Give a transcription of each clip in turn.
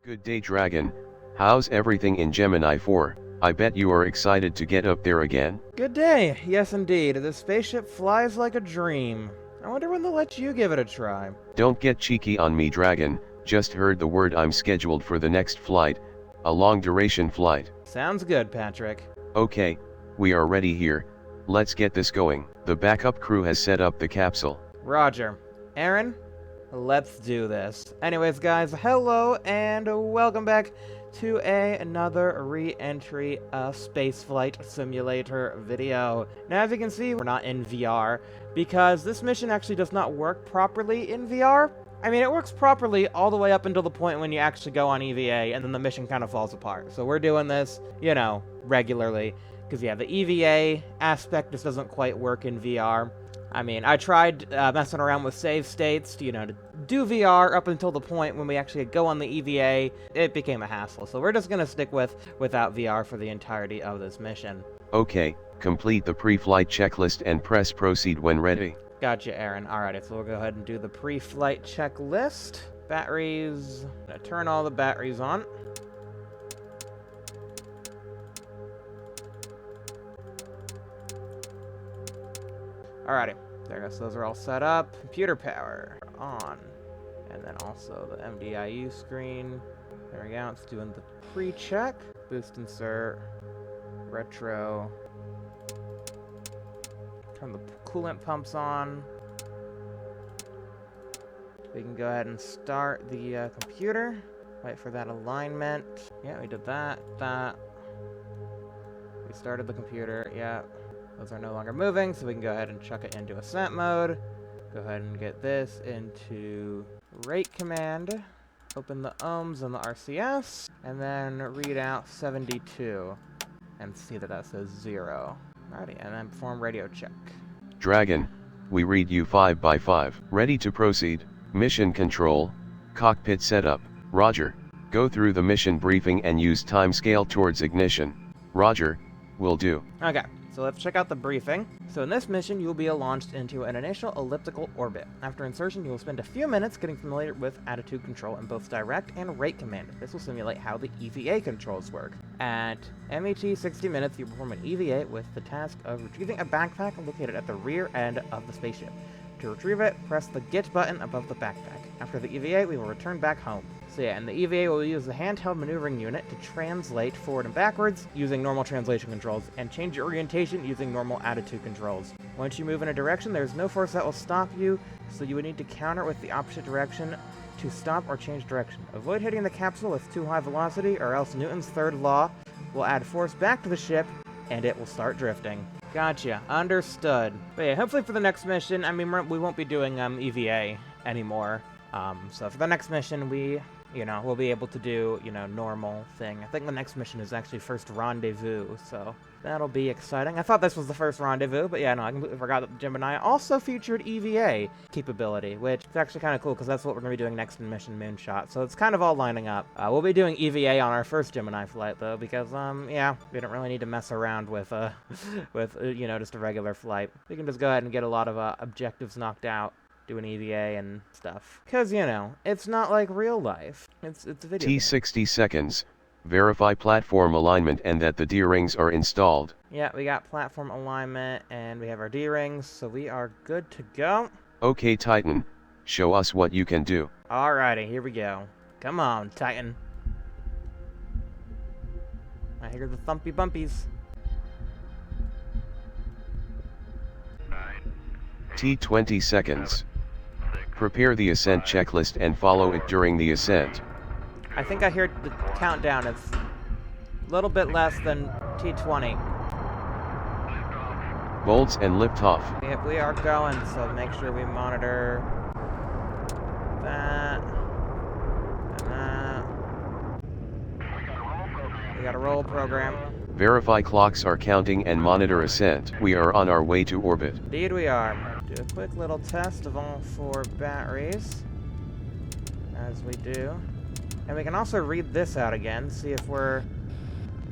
Good day, Dragon. How's everything in Gemini 4? I bet you are excited to get up there again. Good day. Yes, indeed. The spaceship flies like a dream. I wonder when they'll let you give it a try. Don't get cheeky on me, Dragon. Just heard the word I'm scheduled for the next flight. A long-duration flight. Sounds good, Patrick. Okay, we are ready here. Let's get this going. The backup crew has set up the capsule. Roger. Aaron, let's do this. Anyways, guys, hello and welcome back to another Reentry spaceflight simulator video. Now, as you can see, we're not in VR because this mission actually does not work properly in VR. I mean, it works properly all the way up until the point when you actually go on EVA, and then the mission kind of falls apart. So we're doing this, you know, regularly. Because, yeah, the EVA aspect just doesn't quite work in VR. I mean, I tried messing around with save states, you know, to do VR up until the point when we actually go on the EVA. It became a hassle. So we're just going to stick without VR for the entirety of this mission. Okay, complete the pre-flight checklist and press proceed when ready. Gotcha, Aaron. Alright, so we'll go ahead and do the pre-flight checklist. Batteries. I'm going to turn all the batteries on. Alrighty, there goes. Those are all set up. Computer power on. And then also the MDIU screen. There we go. It's doing the pre-check. Boost insert. Retro. Turn the coolant pumps on. We can go ahead and start the computer. Wait for that alignment. Yeah, we did that. We started the computer. Yeah. Those are no longer moving, so we can go ahead and chuck it into ascent mode. Go ahead and get this into rate command. Open the ohms and the RCS, and then read out 72. And see that that says 0. Alrighty, and then perform radio check. Dragon, we read you 5 by 5. Ready to proceed. Mission control, cockpit setup. Roger. Go through the mission briefing and use timescale towards ignition. Roger, will do. Okay. So let's check out the briefing. So in this mission, you will be launched into an initial elliptical orbit. After insertion, you will spend a few minutes getting familiar with attitude control in both direct and rate command. This will simulate how the EVA controls work. At MET 60 minutes, you perform an EVA with the task of retrieving a backpack located at the rear end of the spaceship. To retrieve it, press the Get button above the backpack. After the EVA, we will return back home. So yeah, and the EVA will use the handheld maneuvering unit to translate forward and backwards using normal translation controls, and change your orientation using normal attitude controls. Once you move in a direction, there is no force that will stop you, so you would need to counter with the opposite direction to stop or change direction. Avoid hitting the capsule with too high velocity, or else Newton's third law will add force back to the ship, and it will start drifting. Gotcha. Understood. But yeah, hopefully for the next mission, I mean, we won't be doing EVA anymore. So for the next mission, we'll be able to do, normal thing. I think the next mission is actually first rendezvous, so that'll be exciting. I thought this was the first rendezvous, but yeah, no, I completely forgot that Gemini also featured EVA capability, which is actually kind of cool because that's what we're going to be doing next in Mission Moonshot. So it's kind of all lining up. We'll be doing EVA on our first Gemini flight, though, because, yeah, we don't really need to mess around with just a regular flight. We can just go ahead and get a lot of objectives knocked out. Do an EVA and stuff. Because, it's not like real life. It's a video game. T60 seconds. Verify platform alignment and that the D-rings are installed. Yeah, we got platform alignment and we have our D-rings, so we are good to go. Okay, Titan. Show us what you can do. Alrighty, here we go. Come on, Titan. I hear the thumpy bumpies. T20 seconds. Prepare the ascent checklist and follow it during the ascent. I think I hear the countdown. It's a little bit less than T20. Bolts and liftoff. Yep, we are going, so make sure we monitor that and that. We got a roll program. Verify clocks are counting and monitor ascent. We are on our way to orbit. Indeed we are. Do a quick little test of all 4 batteries, as we do. And we can also read this out again, see if we're...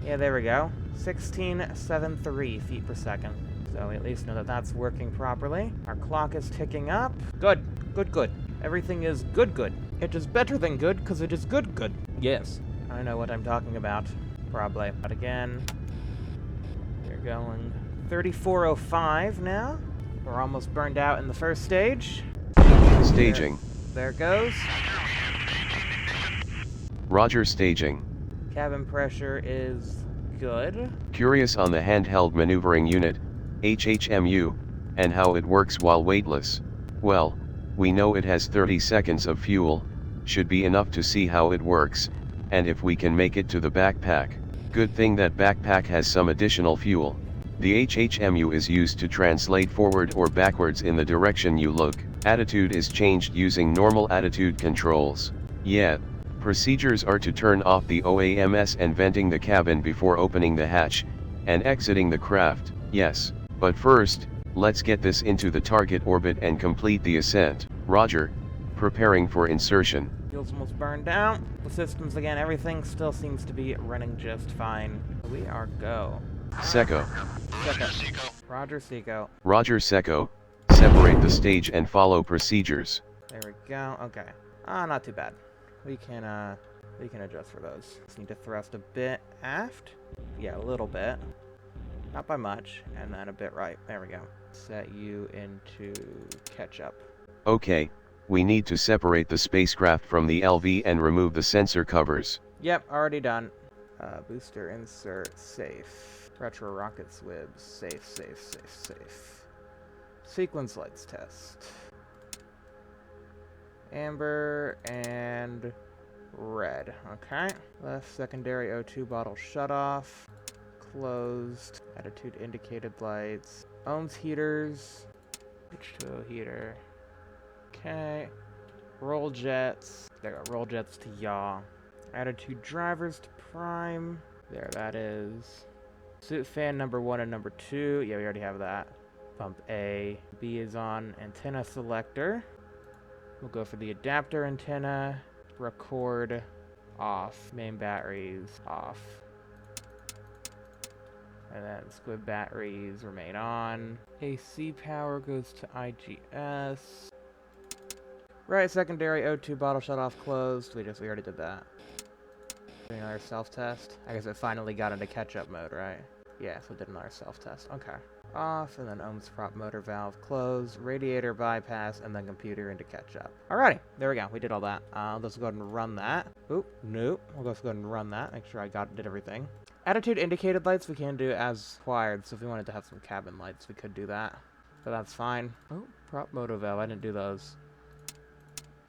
Yeah, there we go. 1673 feet per second. So we at least know that that's working properly. Our clock is ticking up. Good. Good, good. Everything is good, good. It is better than good, because it is good, good. Yes, I know what I'm talking about. Probably. But again, we're going 3405 now. We're almost burned out in the first stage. Staging. There it goes. Roger, staging. Cabin pressure is good. Curious on the handheld maneuvering unit, HHMU, and how it works while weightless. Well, we know it has 30 seconds of fuel, should be enough to see how it works, and if we can make it to the backpack. Good thing that backpack has some additional fuel. The HHMU is used to translate forward or backwards in the direction you look. Attitude is changed using normal attitude controls. Yet, procedures are to turn off the OAMS and venting the cabin before opening the hatch, and exiting the craft. Yes, but first, let's get this into the target orbit and complete the ascent. Roger. Preparing for insertion. Fuel's almost burned out. The systems again, everything still seems to be running just fine. We are go. Seco. Roger, Seco. Roger, Seco. Separate the stage and follow procedures. There we go. Okay. Not too bad. We can adjust for those. Just need to thrust a bit aft. Yeah, a little bit. Not by much. And then a bit right. There we go. Set you into catch-up. Okay. We need to separate the spacecraft from the LV and remove the sensor covers. Yep, already done. Booster insert, safe. Retro rocket swibs, safe. Sequence lights test. Amber and red, okay. Left secondary O2 bottle shut off. Closed. Attitude indicated lights. Ohms heaters. H2O heater. Okay. Roll jets. There we go. Roll jets to yaw. Attitude drivers to prime. There, that is. Suit fan number 1 and number 2. Yeah, we already have that. Pump A. B is on. Antenna selector. We'll go for the adapter antenna. Record off. Main batteries off. And then squib batteries remain on. AC power goes to IGS. Right secondary O2 bottle shut off closed. We already did that. Doing another self-test. I guess it finally got into catch-up mode, right? Yeah, so it did another self-test. Okay. Off, and then ohms prop motor valve closed, radiator bypass, and then computer into catch-up. Alrighty, there we go. We did all that. Let's go ahead and run that. Oop, nope. We'll just go ahead and run that. Make sure I did everything. Attitude indicated lights we can do as required, so if we wanted to have some cabin lights, we could do that. But that's fine. Oh, prop motor valve. I didn't do those.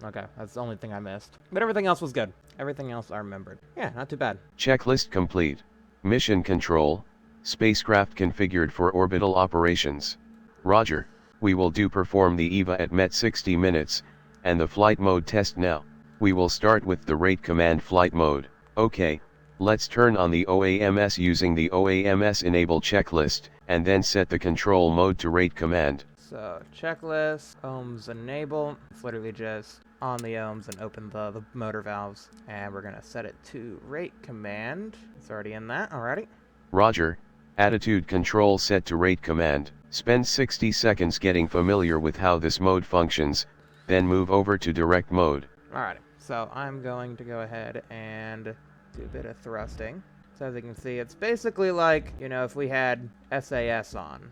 Okay, that's the only thing I missed. But everything else was good. Everything else I remembered. Yeah, not too bad. Checklist complete. Mission control. Spacecraft configured for orbital operations. Roger. We will perform the EVA at Met 60 minutes, and the flight mode test now. We will start with the rate command flight mode. Okay, let's turn on the OAMS using the OAMS enable checklist, and then set the control mode to rate command. So, checklist, ohms enable. It's literally just on the ohms and open the motor valves. And we're going to set it to rate command. It's already in that, alrighty. Roger. Attitude control set to rate command. Spend 60 seconds getting familiar with how this mode functions, then move over to direct mode. Alrighty, so I'm going to go ahead and do a bit of thrusting. So as you can see, it's basically like, you know, if we had SAS on.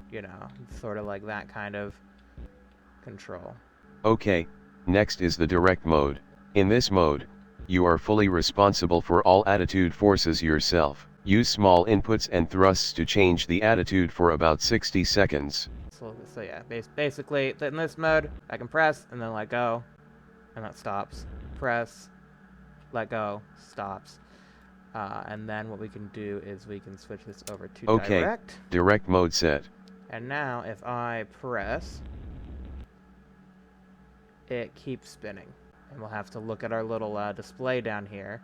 You know, sort of like that kind of control. Okay, next is the direct mode. In this mode, you are fully responsible for all attitude forces yourself. Use small inputs and thrusts to change the attitude for about 60 seconds. So yeah, basically, in this mode, I can press and then let go, and that stops. Press, let go, stops. And then what we can do is we can switch this over to direct. Direct mode set. And now, if I press, it keeps spinning. And we'll have to look at our little display down here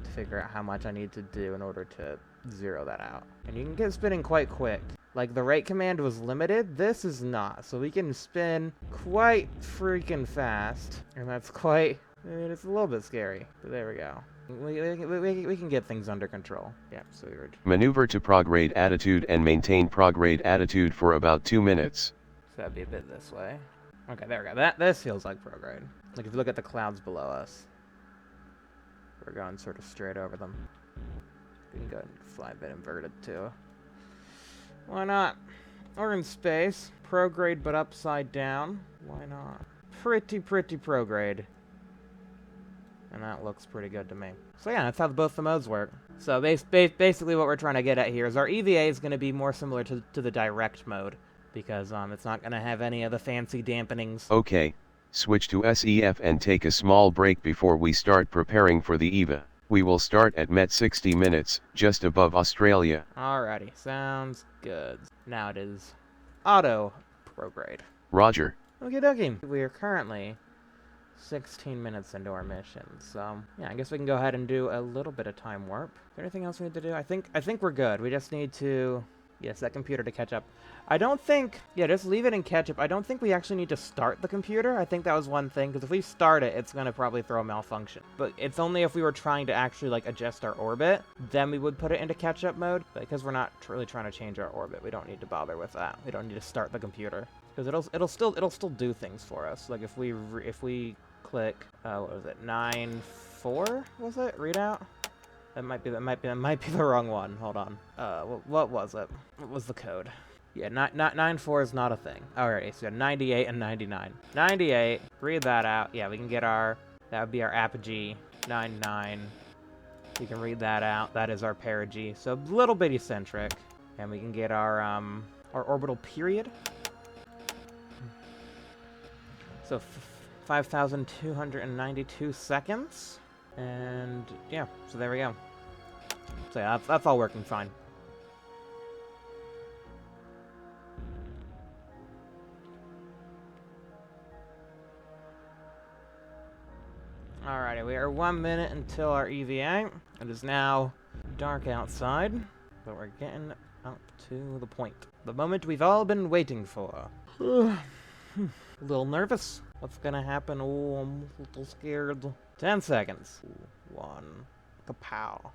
to figure out how much I need to do in order to zero that out. And you can get spinning quite quick. Like, the rate command was limited, this is not. So we can spin quite freaking fast. And that's quite, I mean, it's a little bit scary. But there we go. We can get things under control. Yeah, so weird. Maneuver to prograde attitude and maintain prograde attitude for about 2 minutes. So that'd be a bit this way. Okay, there we go. This feels like prograde. Like if you look at the clouds below us. We're going sort of straight over them. We can go and fly a bit inverted too. Why not? We're in space. Prograde but upside down. Why not? Pretty prograde. And that looks pretty good to me. So yeah, that's how both the modes work. So basically what we're trying to get at here is our EVA is going to be more similar to the direct mode. Because it's not going to have any of the fancy dampenings. Okay, switch to SEF and take a small break before we start preparing for the EVA. We will start at Met 60 minutes, just above Australia. Alrighty, sounds good. Now it is auto prograde. Roger. Okie dokie. We are currently 16 minutes into our mission, so yeah, I guess we can go ahead and do a little bit of time warp. Is there anything else we need to do? I think we're good. We just need to yes, that computer to catch up. I don't think, yeah, just leave it in catch up. I don't think we actually need to start the computer. I think that was one thing, because if we start it, it's going to probably throw a malfunction. But it's only if we were trying to actually, like, adjust our orbit, then we would put it into catch-up mode. But because we're not really trying to change our orbit, we don't need to bother with that. We don't need to start the computer. Because it'll still do things for us. Like, if we click, what was it, 9.4, was it? Readout? That might be the wrong one. Hold on. What was it? What was the code? Yeah, 9.4 is not a thing. Alrighty, so 98 and 99. 98, read that out. Yeah, we can get that would be our apogee. 99, we can read that out. That is our perigee. So a little bit eccentric. And we can get our orbital period. So 5,292 seconds. And yeah, so there we go. So yeah, that's all working fine. Alrighty, we are 1 minute until our EVA. It is now dark outside, but we're getting up to the point. The moment we've all been waiting for. A little nervous. What's gonna happen? Oh, I'm a little scared. 10 seconds. 1. Kapow.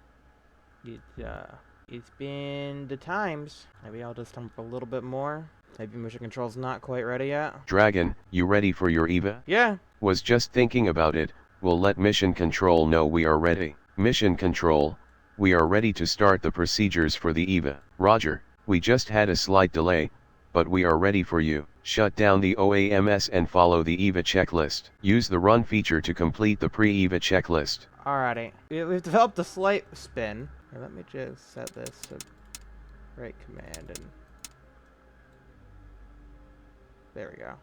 It's been the times. Maybe I'll just jump a little bit more. Maybe mission control's not quite ready yet. Dragon, you ready for your EVA? Yeah. Was just thinking about it. We'll let mission control know we are ready. Mission control, we are ready to start the procedures for the EVA. Roger, we just had a slight delay, but we are ready for you. Shut down the OAMS and follow the EVA checklist. Use the run feature to complete the pre-EVA checklist. Alrighty, we've developed a slight spin. Here, let me just set this to right command and there we go.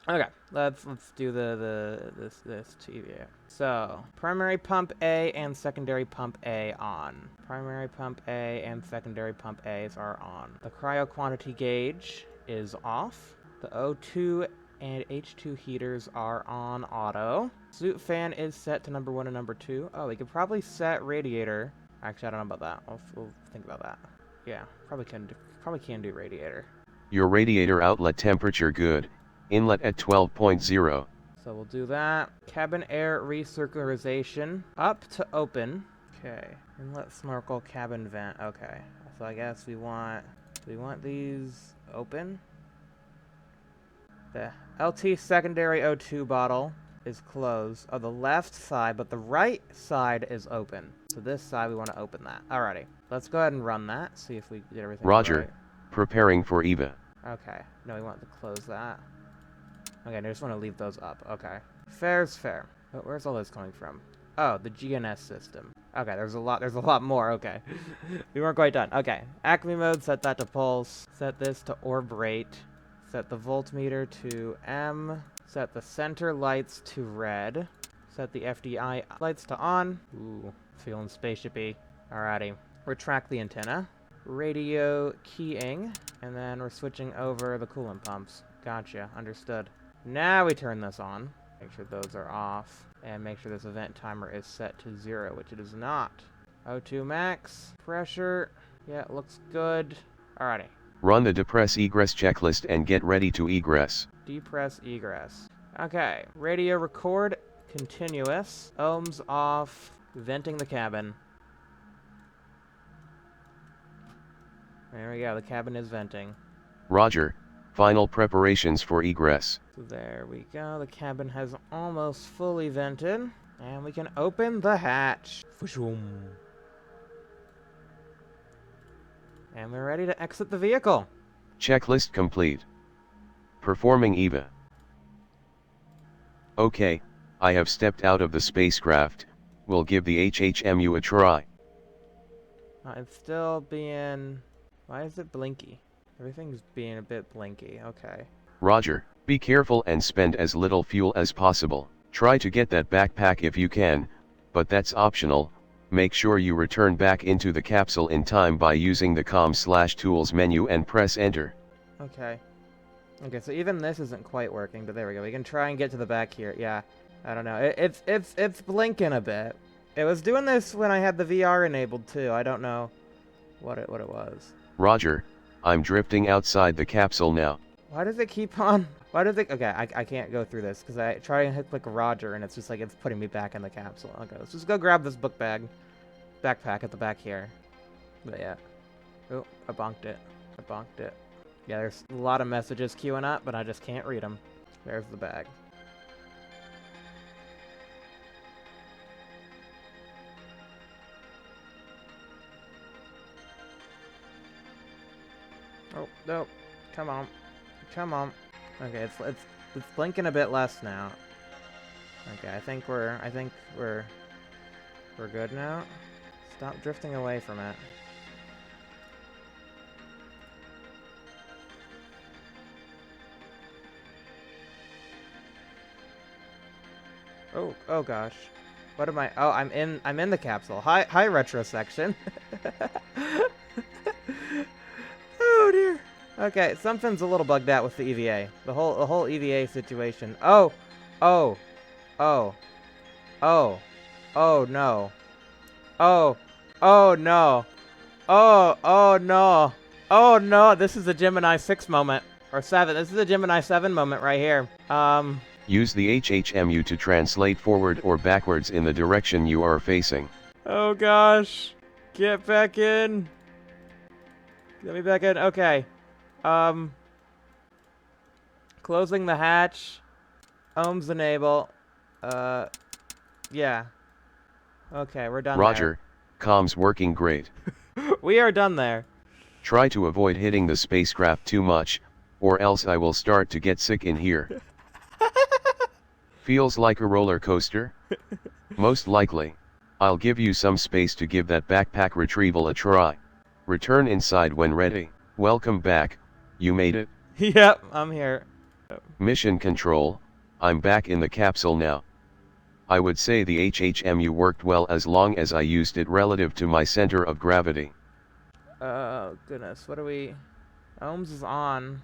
Okay, let's do this to EVA. So primary pump A and secondary pump A on. Primary pump A and secondary pump A's are on. The cryo quantity gauge is off. The O2 and H2 heaters are on auto. Suit fan is set to number 1 and number 2. Oh, we could probably set radiator. Actually, I don't know about that. We'll think about that. Yeah, probably can do radiator. Your radiator outlet temperature good. Inlet at 12.0. So we'll do that. Cabin air recircularization up to open. Okay. Inlet snorkel cabin vent. Okay. So I guess we want these open. The LT secondary O2 bottle is closed on the left side, but the right side is open. So this side, we want to open that. Alrighty. Let's go ahead and run that. See if we did everything Roger. right. Preparing for EVA. Okay. No, we want to close that. Okay, I just want to leave those up. Okay. Fair's fair. But where's all this coming from? Oh, the GNS system. Okay, there's a lot more. Okay. We weren't quite done. Okay. Acme mode, set that to pulse. Set this to orb rate. Set the voltmeter to M. Set the center lights to red. Set the FDI lights to on. Ooh, feeling spaceshipy. Alrighty. Retract the antenna. Radio keying. And then we're switching over the coolant pumps. Gotcha. Understood. Now we turn this on. Make sure those are off. And make sure this event timer is set to 0, which it is not. O2 max. Pressure. Yeah, it looks good. Alrighty. Run the depress egress checklist and get ready to egress. Depress egress. Okay. Radio record. Continuous. Ohms off. Venting the cabin. There we go. The cabin is venting. Roger. Final preparations for egress. So there we go. The cabin has almost fully vented. And we can open the hatch. And we're ready to exit the vehicle. Checklist complete. Performing EVA. Okay, I have stepped out of the spacecraft. We'll give the HHMU a try. It's still being... Why is it blinky? Everything's being a bit blinky. Okay. Roger, be careful and spend as little fuel as possible. Try to get that backpack if you can, but that's optional. Make sure you return back into the capsule in time by using the com/tools menu and press enter. Okay. Okay, so even this isn't quite working, but there we go. We can try and get to the back here. Yeah. I don't know. It's blinking a bit. It was doing this when I had the VR enabled too. I don't know what it was. Roger, I'm drifting outside the capsule now. Why does it keep on? Why does it? Okay, I can't go through this because I try and hit click Roger and it's just like it's putting me back in the capsule. Okay, let's just go grab this backpack at the back here. But yeah. Oh, I bonked it. Yeah, there's a lot of messages queuing up, but I just can't read them. There's the bag. Oh, no. Come on. Okay, it's blinking a bit less now. Okay, I think we're good now. Stop drifting away from it. Oh gosh. What am I? Oh, I'm in the capsule. Hi retro section. Oh dear. Okay, something's a little bugged out with the EVA. The whole EVA situation. Oh no. Oh no. Oh no, this is a Gemini 6 moment. Or 7. This is a Gemini 7 moment right here. Use the HHMU to translate forward or backwards in the direction you are facing. Oh gosh. Get back in. Get me back in. Okay. Closing the hatch. Ohms enable. Yeah. Okay, we're done. Roger, comms working great. We are done there. Try to avoid hitting the spacecraft too much, or else I will start to get sick in here. Feels like a roller coaster? Most likely. I'll give you some space to give that backpack retrieval a try. Return inside when ready. Welcome back, you made it. Yep, I'm here. Mission control, I'm back in the capsule now. I would say the HHMU worked well as long as I used it relative to my center of gravity. Oh, goodness. What are we... Ohms is on.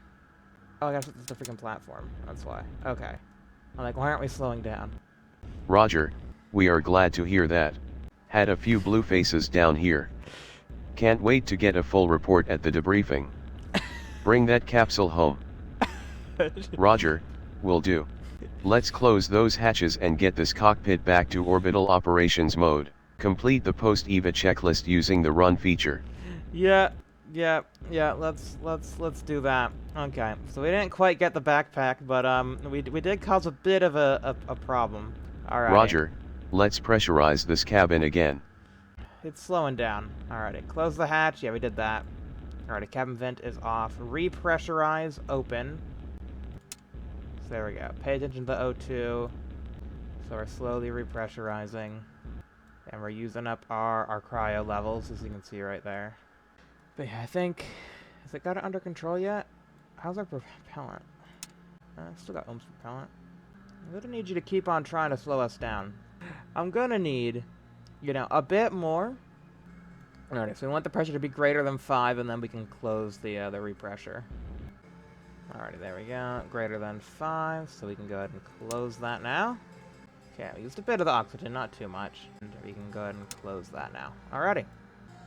Oh, gosh, it's the freaking platform. That's why. Okay. I'm like, why aren't we slowing down? Roger, we are glad to hear that. Had a few blue faces down here. Can't wait to get a full report at the debriefing. Bring that capsule home. Roger, will do. Let's close those hatches and get this cockpit back to orbital operations mode. Complete the post-EVA checklist using the run feature. Yeah, let's do that. Okay, so we didn't quite get the backpack, but we did cause a bit of a problem. Alright. Roger, let's pressurize this cabin again. It's slowing down. Alrighty, close the hatch. Yeah, we did that. Alrighty, cabin vent is off. Repressurize, open. So there we go. Pay attention to the O2. So we're slowly repressurizing. And we're using up our cryo levels, as you can see right there. But yeah, I think... Has it got it under control yet? How's our propellant? Still got ohms propellant. I'm gonna need you to keep on trying to slow us down. I'm gonna need, you know, a bit more. Alright, so we want the pressure to be greater than 5, and then we can close the repressure. Alrighty, there we go. Greater than 5, so we can go ahead and close that now. Okay, we used a bit of the oxygen, not too much. And we can go ahead and close that now. Alrighty.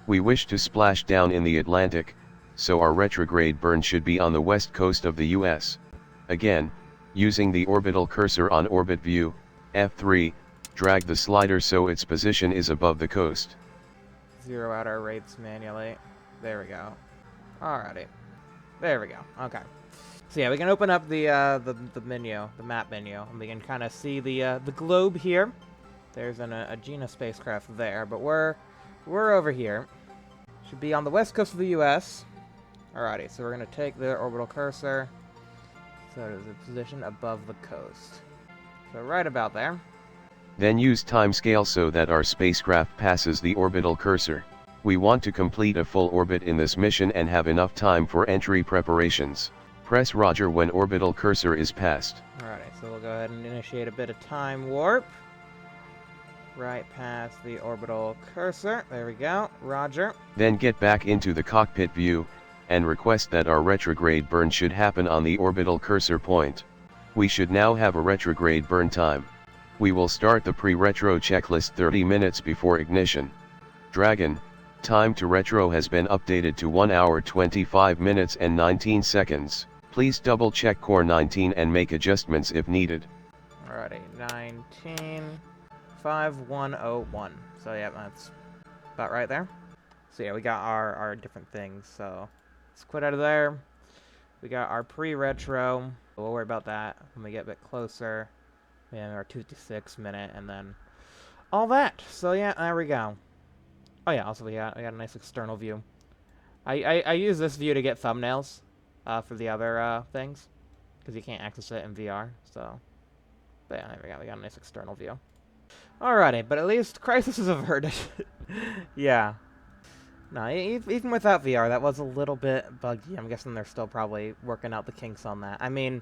We wish to splash down in the Atlantic, so our retrograde burn should be on the west coast of the US. Again, using the orbital cursor on orbit view, F3, drag the slider so its position is above the coast. Zero out our rates manually. There we go. Alrighty. There we go. Okay. So yeah, we can open up the menu, the map menu, and we can kind of see the globe here. There's a Gina spacecraft there, but we're over here. Should be on the west coast of the U.S. Alrighty, so we're gonna take the orbital cursor. So it is a position above the coast. So right about there. Then use timescale so that our spacecraft passes the orbital cursor. We want to complete a full orbit in this mission and have enough time for entry preparations. Press Roger when orbital cursor is passed. Alrighty, so we'll go ahead and initiate a bit of time warp. Right past the orbital cursor. There we go. Roger. Then get back into the cockpit view, and request that our retrograde burn should happen on the orbital cursor point. We should now have a retrograde burn time. We will start the pre-retro checklist 30 minutes before ignition. Dragon, time to retro has been updated to 1 hour 25 minutes and 19 seconds. Please double check core 19 and make adjustments if needed. Alrighty, 195101. So yeah, that's about right there. So yeah, we got our different things. So let's quit out of there. We got our pre-retro. We'll worry about that when we get a bit closer. And our 256 minute, and then all that. So yeah, there we go. Oh yeah, also we got a nice external view. I use this view to get thumbnails for the other things, because you can't access it in VR. So, but yeah, there we go. We got a nice external view. Alrighty, but at least crisis is averted. Yeah. No, even without VR, that was a little bit buggy. I'm guessing they're still probably working out the kinks on that. I mean,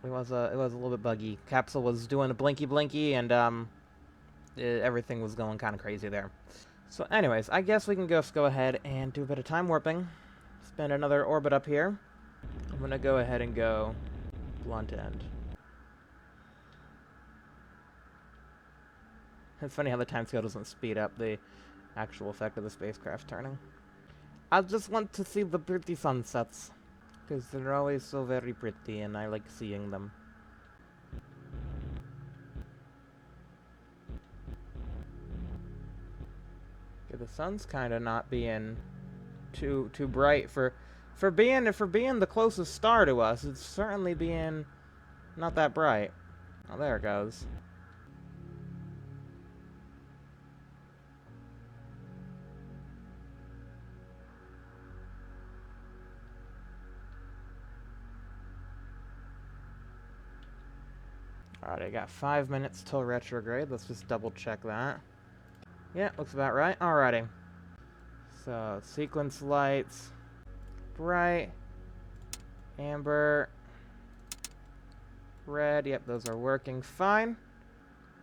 it was a little bit buggy. Capsule was doing a blinky, and everything was going kind of crazy there. So, anyways, I guess we can go ahead and do a bit of time warping. Spend another orbit up here. I'm gonna go ahead and go blunt end. It's funny how the timescale doesn't speed up the actual effect of the spacecraft turning. I just want to see the pretty sunsets, because they're always so very pretty, and I like seeing them. Okay, the sun's kind of not being too bright for being the closest star to us. It's certainly being not that bright. Oh, there it goes. Alright, I got 5 minutes till retrograde. Let's just double check that. Yeah, looks about right. Alrighty. So, sequence lights. Bright. Amber. Red. Yep, those are working fine.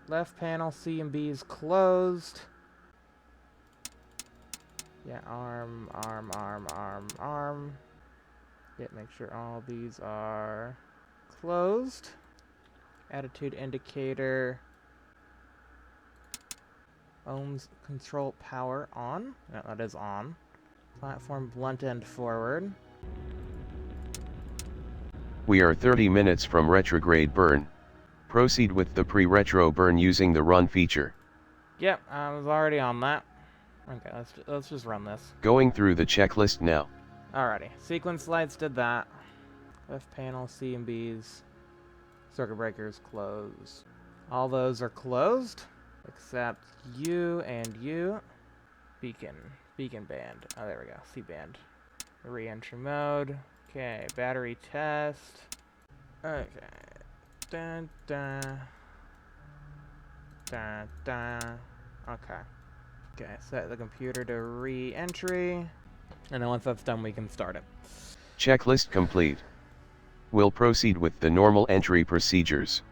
Left panel, C and B is closed. Yeah, arm. Yep, make sure all these are closed. Attitude indicator. Ohms control power on. No, that is on. Platform blunt end forward. We are 30 minutes from retrograde burn. Proceed with the pre-retro burn using the run feature. Yep, I was already on that. Okay, let's just run this. Going through the checklist now. Alrighty, sequence lights did that. Left panel, C and B's. Circuit breakers closed. All those are closed, except U and U. Beacon band. Oh, there we go. C band. Reentry mode. Okay, battery test. Okay. Dun dun. Dun dun. Okay. Okay, set the computer to re-entry. And then once that's done, we can start it. Checklist complete. We'll proceed with the normal entry procedures.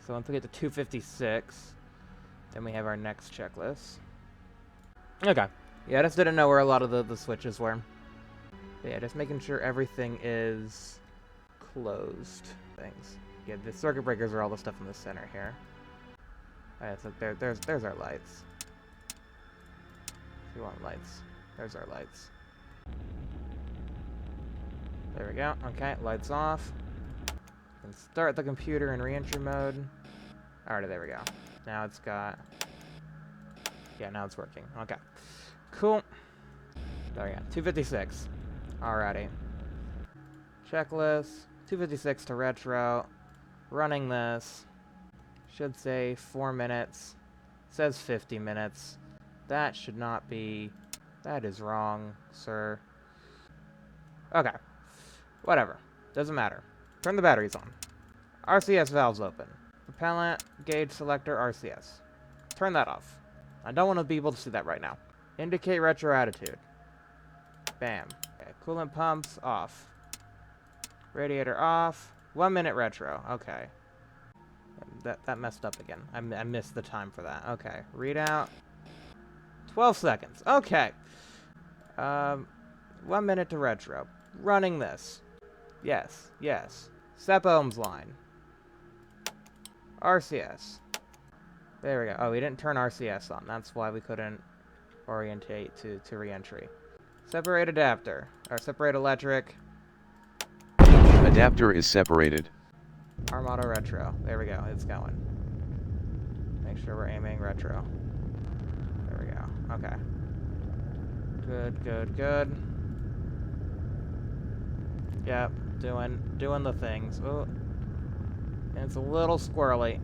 So once we get to 256, then we have our next checklist. Okay. Yeah, I just didn't know where a lot of the switches were. But yeah, just making sure everything is closed. Things. Yeah, the circuit breakers are all the stuff in the center here. Alright, so there's our lights. If you want lights, there's our lights. There we go. Okay, lights off. And start the computer in reentry mode. Alright, there we go. Now it's got... Yeah, now it's working. Okay. Cool. There we go. 256. Alrighty. Checklist. 256 to retro. Running this. Should say 4 minutes. Says 50 minutes. That should not be... That is wrong, sir. Okay. Whatever. Doesn't matter. Turn the batteries on. RCS valves open. Propellant, gauge selector, RCS. Turn that off. I don't want to be able to see that right now. Indicate retro attitude. Bam. Okay. Coolant pumps off. Radiator off. 1 minute retro. Okay. That messed up again. I missed the time for that. Okay. Readout. 12 seconds. Okay. 1 minute to retro. Running this. Yes. Yes. Step ohms line. RCS. There we go. Oh, we didn't turn RCS on. That's why we couldn't orientate to reentry. Separate adapter. Or separate electric. Adapter is separated. Arm auto retro. There we go. It's going. Make sure we're aiming retro. There we go. Okay. Good, good, good. Yep. Doing the things. Ooh. And it's a little squirrely.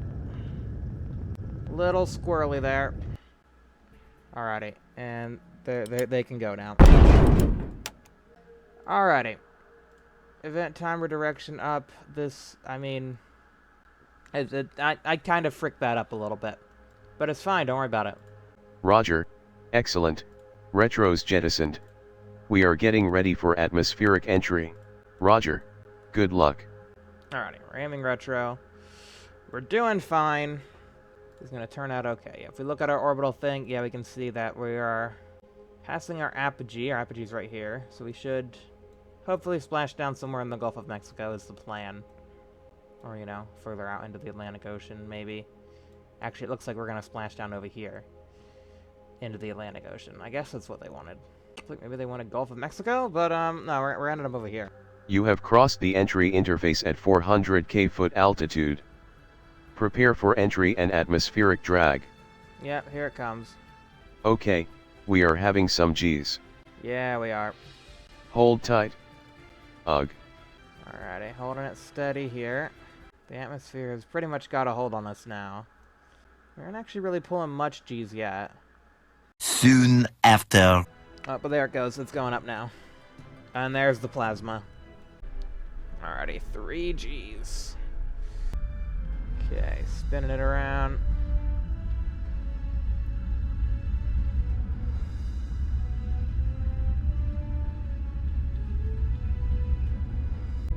Little squirrely there. Alrighty. And they can go now. Alrighty. Event timer direction up. This, I mean... I kind of fricked that up a little bit. But it's fine, don't worry about it. Roger. Excellent. Retros jettisoned. We are getting ready for atmospheric entry. Roger. Good luck. Alrighty, we're aiming retro. We're doing fine. It's gonna turn out okay. Yeah, if we look at our orbital thing, yeah, we can see that we are passing our apogee. Our apogee's right here. So we should hopefully splash down somewhere in the Gulf of Mexico is the plan. Or, you know, further out into the Atlantic Ocean, maybe. Actually, it looks like we're gonna splash down over here. Into the Atlantic Ocean. I guess that's what they wanted. Looks like maybe they wanted Gulf of Mexico, but, no, we're ending up over here. You have crossed the entry interface at 400 foot altitude. Prepare for entry and atmospheric drag. Yep, here it comes. Okay, we are having some G's. Yeah, we are. Hold tight. Ugh. Alrighty, holding it steady here. The atmosphere has pretty much got a hold on us now. We aren't actually really pulling much G's yet. Soon after. Oh, but there it goes. It's going up now. And there's the plasma. Alrighty, 3 G's. Okay, spinning it around.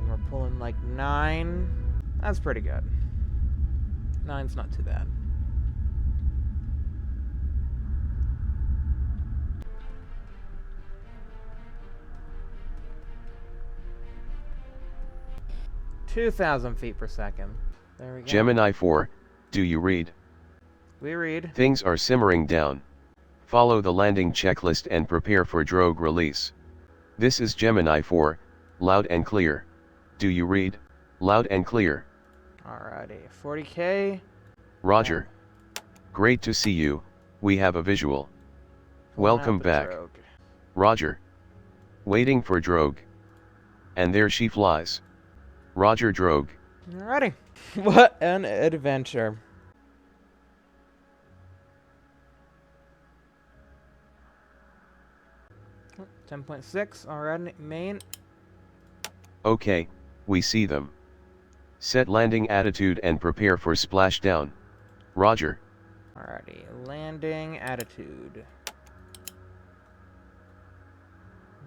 We're pulling like 9. That's pretty good. 9's not too bad. (2,000 feet per second). There we go. Gemini 4, do you read? We read. Things are simmering down. Follow the landing checklist and prepare for drogue release. This is Gemini 4, loud and clear. Do you read? Loud and clear. Alrighty, 40K. Roger. Great to see you, we have a visual. Welcome back. Drogue. Roger. Waiting for drogue. And there she flies. Roger drogue. Alrighty. What an adventure. Oh, 10.6 already, main. Okay, we see them. Set landing attitude and prepare for splashdown. Roger. Alrighty, landing attitude.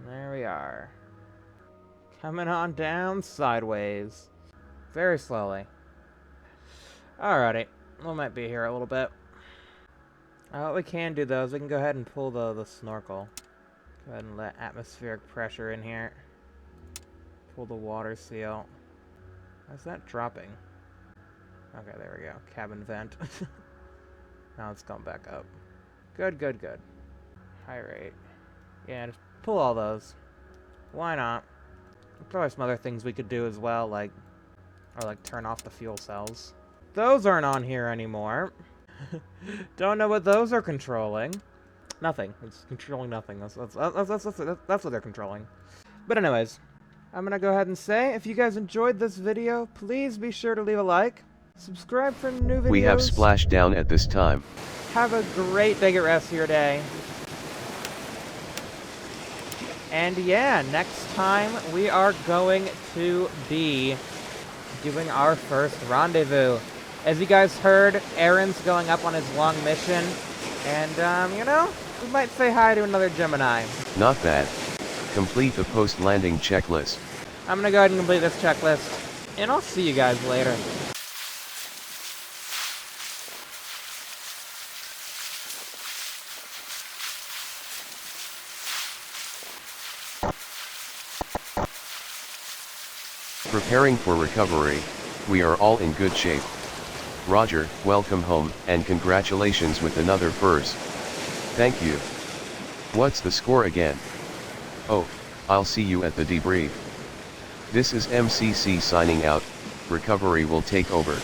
There we are. Coming on down sideways. Very slowly. Alrighty, we might be here a little bit. What we can do though is we can go ahead and pull the snorkel. Go ahead and let atmospheric pressure in here. Pull the water seal. How's that dropping? Okay, there we go. Cabin vent. Now it's going back up. Good, good, good. High rate. Yeah, just pull all those. Why not? There's probably some other things we could do as well, like turn off the fuel cells. Those aren't on here anymore. Don't know what those are controlling. Nothing. It's controlling nothing. That's what they're controlling. But anyways, I'm gonna go ahead and say, if you guys enjoyed this video, please be sure to leave a like. Subscribe for new videos. We have Splashdown at this time. Have a great big rest of your day. And yeah, next time we are going to be doing our first rendezvous. As you guys heard, Aaron's going up on his long mission. And, you know, we might say hi to another Gemini. Not bad. Complete the post-landing checklist. I'm gonna go ahead and complete this checklist. And I'll see you guys later. Preparing for recovery, we are all in good shape. Roger, welcome home, and congratulations with another Thurs. Thank you. What's the score again? Oh, I'll see you at the debrief. This is MCC signing out, recovery will take over.